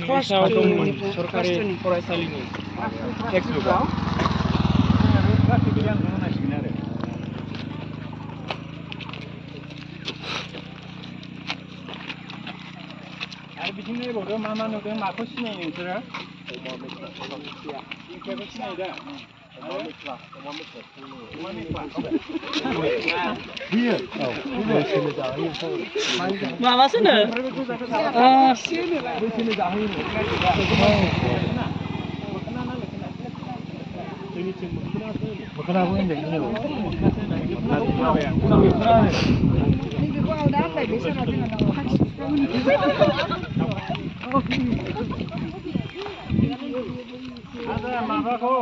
इंलिसाव दंमोन सरकारि फरायसालिनि टेक्सटबुकआव गासैबो आंनो होनांसिगोन आरो बिदिनो नायबावदो मा मा नुदों माखौ सिनायो नोंसोरो दिंखियाखौ सिनायो दा माबासोनो मोखोनाबो होनदों ada माबाखौ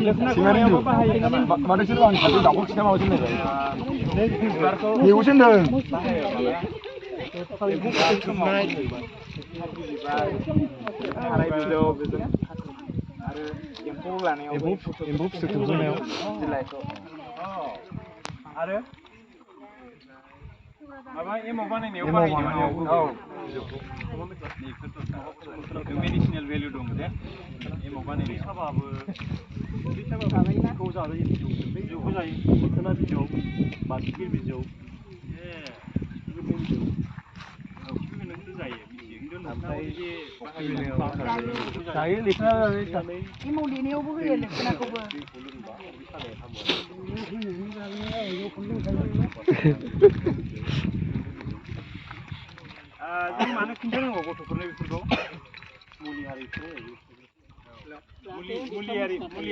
लोखनाखौ बाहायो नामा माथो सोरबा आंनि खाथियाव दाउखौ खिथा माबा होनलायबाय मेगंसो होनदों थाराय बिजौ बेजों आरो एम्फौ लानायाव एम्फौ फिथोब थोबहोनायाव बिलाइखौ आरो माबा एमाव बानायनायाव बाहायो औ मेडिसिनेल भेलु दं दे एमाव बानायनायाव साबाबो साबाबो जाजायो बिजौखौ जायो मोखोना बिजौ बासिगिर बिजौ जायो खिन्थु ओमफ्राय जायो लेखा एमाव देनायावबो होयो लेखाखौबो जों मानो खिन्थानांगौ गथ'फोरनो बेफोरखौ मुलि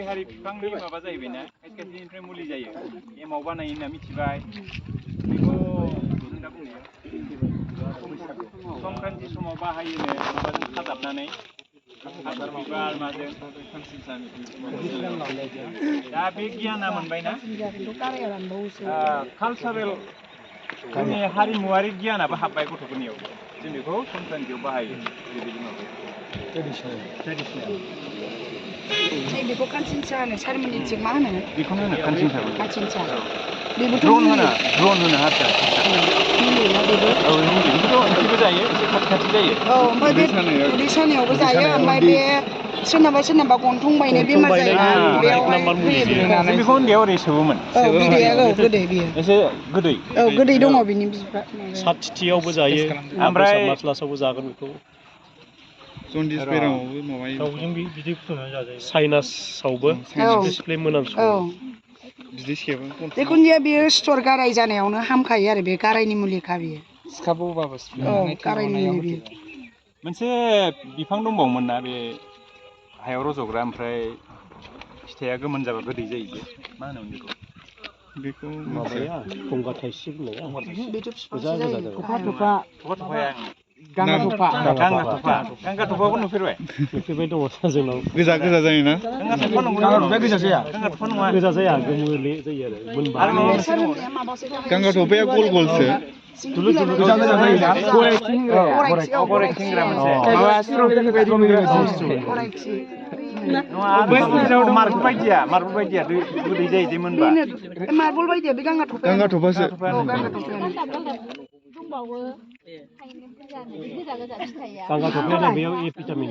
हारि बिफांनि माबा जाहैबायना खायसे खायसेनिफ्राय मुलि जायो एमाव बानायो होनना मिथिबाय बेखौ दा बुंनाया संक्रान्ति समाव बाहायोनो माबाजों खाजाबनानै बिबार माजों दा बे गियाना मोनबायना कालसारेल जोंनि हारिमुवारि गियानाबो हाबबाय गथ'फोरनियाव जों बेखौ संक्रान्तियाव बाहायो बेबायदि माबायो ट्रेडिसनेल बेखौ खानसिनसा होनो सारमोननिथिं मा होनो बेखौनो होनो खानसिनसा ड्रन होनो हारसा औ बेखौथ' ओंख्रिबो जायो एसे खाथि खाथि जायो औ ओमफ्राय बे उदै सानायावबो जायो ओमफ्राय बे सोरनाबा गन्थं बायनाय बेमार जायोना बेयावहाय होयो बेखौ उन्दैयाव ओरै सोबोमोन औ बिदैया औ गोदै बियो एसे गोदै औ गोदै दङ बिनि साथिथियावबो जायो ओमफ्राय लास्लासावबो जागोन बेखौ जन्दिस बेरामावबो माबायो दाउजों बिदै फुदुंनानै जाजायो साइनासावबो डिसप्ले मोनामसु बिदै सेबो जिखुनु जाया बेयो सिथर गाराय जानायावनो हामखायो आरो बे गारायनि मुलिखा बेयो सिखा बौबाबो गारायनि मुलि बेयो मोनसे बिफां दंबावोमोन ना बे हायाव रज'ग्रा ओमफ्राय फिथाइया गोमोन जाबा गोदै जायो जे मा होनोमोन बेखौ माबाया गंगार थाइसिब होननाया बेथ' बिफांसो जायो थफाया गांगाथफाखौ नुफेरबाय दङ जोंनाव गोजा जायोना गांगाथफा गोजा जाया गांगाथफा नङा गोजा जाया गोमोले जायो आरो मोनबा गांगाथफाया गल गलसो गोजा जायोना गराय थिंग्रा मोनसे माबा स्ट्रबेरि बायदि मार्बल बायदिया गोदै जायो जे मोनबा मार्बल बायदिया बे गांगाथफासो गांगाथफाया बेयाव ए भिटामिन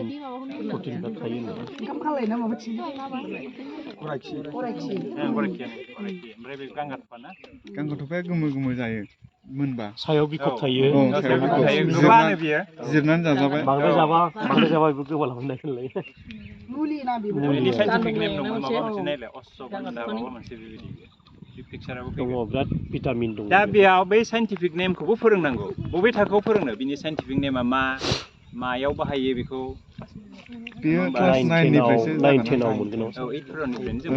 प्रटिनफोर थायो ओंखाम खालायना ओमफ्राय बे गांगाथफा ना गांगाथफाया गोमो जायो मोनबा सायाव बिखब थायो गोबानो बियो जिरनानै जाजाबाय बांद्राय जाबा बेबो गोबालांनाय होनलाय मुलिना बेबो मुलिनि साइन्टिफिक नेम दंमोन माबा मोनसे नायलाय अश्वगन्धा माबा मोनसे बेबायदि पिक्चाराबो दङ बिराद भिटामिन दङ दा बेयाव बै साइन्टिफिक नेमखौबो फोरोंनांगौ बबे थाखोआव फोरोंनो बिनि साइन्टिफिक नेमा मायाव बाहायो बेखौ बेयो क्लास 9निफ्रायसो 9-10 आव मोनगोन औ 8-4निफ्रायनो जों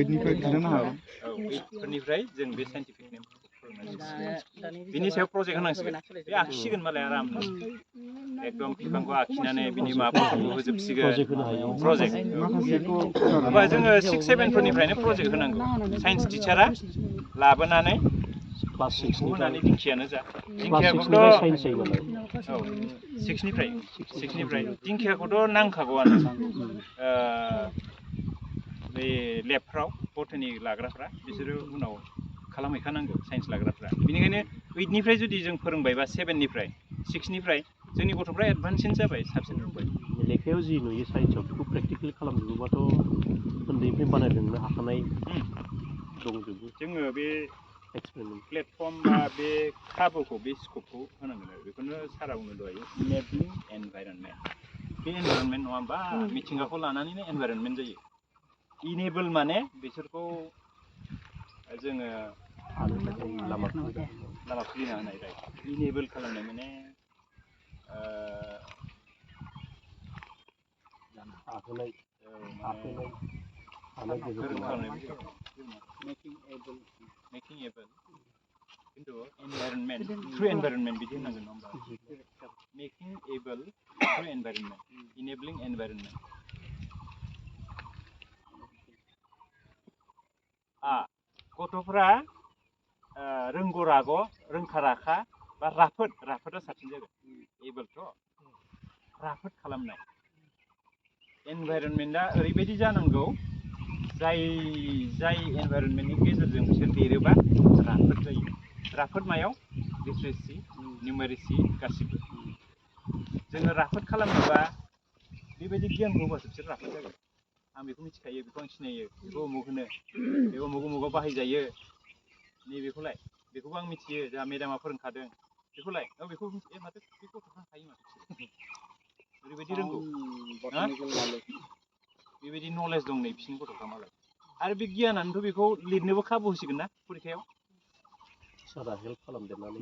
8निफ्राय खिन्थानो हागोन औ 8फोरनिफ्राय जों बे साइन्टिफिक नेमखौ बिनि सायाव प्रजेक्ट होनांसिगोन बे आखिसिगोन मालाय आरामनो एकदम बिफांखौ आखिनानै बिनि माबाफोरखौ होजोबसिगोन प्रजेक्ट होमबा जोङो 6-7फोरनिफ्रायनो प्रजेक्ट होनांगौ साइन्स टिचारा लाबोनानै क्लास 6 होनानै दिंखियानो जा दिंखियाखौथ' साइन्स जायो नालाय औ 6निफ्राय दिंखियाखौथ' नांखागौआनो बे लेबफ्राव बटनि लाग्राफ्रा बिसोरो उनाव खालामहैखानांगौ साइन्स लाग्राफ्रा बेनिखायनो 8निफ्राय जुदि जों फोरोंबाय बा 7निफ्राय 6निफ्राय जोंनि गथ'फ्रा एडभान्सिन जाबाय साबसिन रोंबाय लेखायाव जि नुयो साइन्सआव बेखौ प्रेक्टिकेल खालामजोबोबाथ' उन्दैनिफ्राय बानायलांनो हाखानाय दंजोबो जोङो बे एक्सपेरिमेन्ट प्लेटफर्म बा बे खाबुखौ बे स्कपखौ होनांगोन आरो बेखौनो सारा बुंनो दहायो इनेबलिं एनभाइरनमेन्ट बे एनभाइरनमेन्ट नङा होमबा मिथिंगाखौ लानानैनो एनभाइरनमेन्ट जायो इनेबल माने बिसोरखौ जोङो लामा खुलिना होनाय राइट इनेबल खालामनाय माने हाहोनाय हानाय मेकिं एबल खिन्थु एनभाइरनमेन्ट थ्रु एनभाइरनमेन्ट बिदि होनांगोन नङा होमबा making able through environment enabling environment गथ'फ्रा रोंगौ राग' रोंखा राखा बा राफोदा साबसिन जागोन एबलथ' राफोद खालामनाय एनभाइरनमेन्टआ ओरैबायदि जानांगौ जाय एनभाइरनमेन्टनि गेजेरजों बिसोर देरोबा राफोद जायो राफोद मायाव लिटारेसि निउमेरेसि गासिबो जोङो राफोद खालामनोबा बेबायदि गियानखौ होबासो बिसोर राफोद जागोन आं बेखौ मिथिखायो बेखौ आं सिनायो बेखौ उमुक होनो बे उमुगाव बाहायजायो नैबेखौलाय बेखौबो आं मिथियो जोंहा मेदामा फोरोंखादों बेखौलाय बेखौ मिथियो माथो बे गथ'फ्रा हायो माथो ओरैबायदि रोंगौ बेबायदि नलेज दं नै बिसिनि गथ'फ्रा मालाय आरो बे गियानानोथ' बेखौ लिरनोबो खाबु होसिगोन ना फरिखायाव सारा हेल्प खालामदेरनानै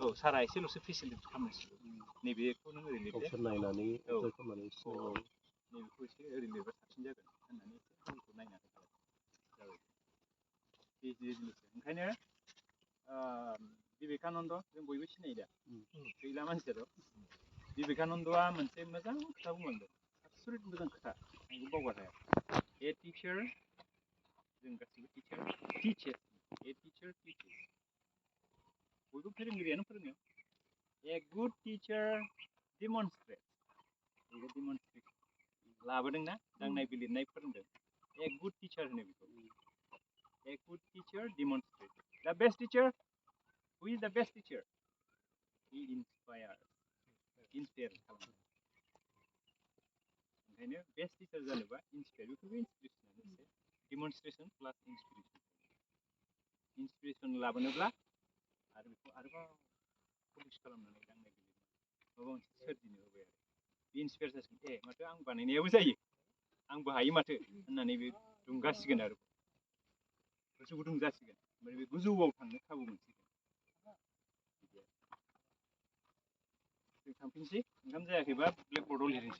औ सारा एसेल'सो फेसिलिटि खालामनांसिगौ नैबेखौ नों ओरै लिरदो गावसोर नायनानै नैबेखौ एसे ओरै लिरबा साबसिन जागोन होननानै एसे खाबुखौ नायनानै जाबाय बे जिनिस ओंखायनो बिबेकानन्द जों बयबो सिनायो दा गैला मानसियाथ' बिबेकानन्दआ मोनसे मोजां खोथा बुंलांदों आसुरित मोजां खोथा आं बेखौ बावगार हाया ए टिचार जों गासिबो टिचार बयबो फोरोंगिरियानो फोरोङो ए गुड टिचार डिमनस्ट्रेट लाबोदोंना दांनाय बिलिरनाय फोरोंदों ए गुड टिचार होनो बेखौ ए गुड टिचार डिमनस्ट्रेट द बेस्ट टिचार हु इज द बेस्ट टिचार हि इन्सपायार खालामो ओंखायनो बेस्ट टिचार जानोबा इन्सपायार बेफोरबो इन्सपिरेसनानो एसे डिमनस्ट्रेसन प्लास इन्सपिरेसन लाबोनोब्ला आरो बेखौ आरोबाव पलिश खालामनानै दांनाय बिलिरनाय माबा मोनसे सोरजिनो होबाय आरो बे इन्सपायार जासिगोन माथो आं बानायनायाबो जायो आंबो हायो माथो होननानै बे दुंगासिगोन आरो गोसो गुदुं जासिगोन ओमफ्राय बे गोजौआव थांनो खाबु मोनसिगोन जों थांफिनसै ओंखाम जायाखैबा ब्लेकबर्डआव लिरनोसै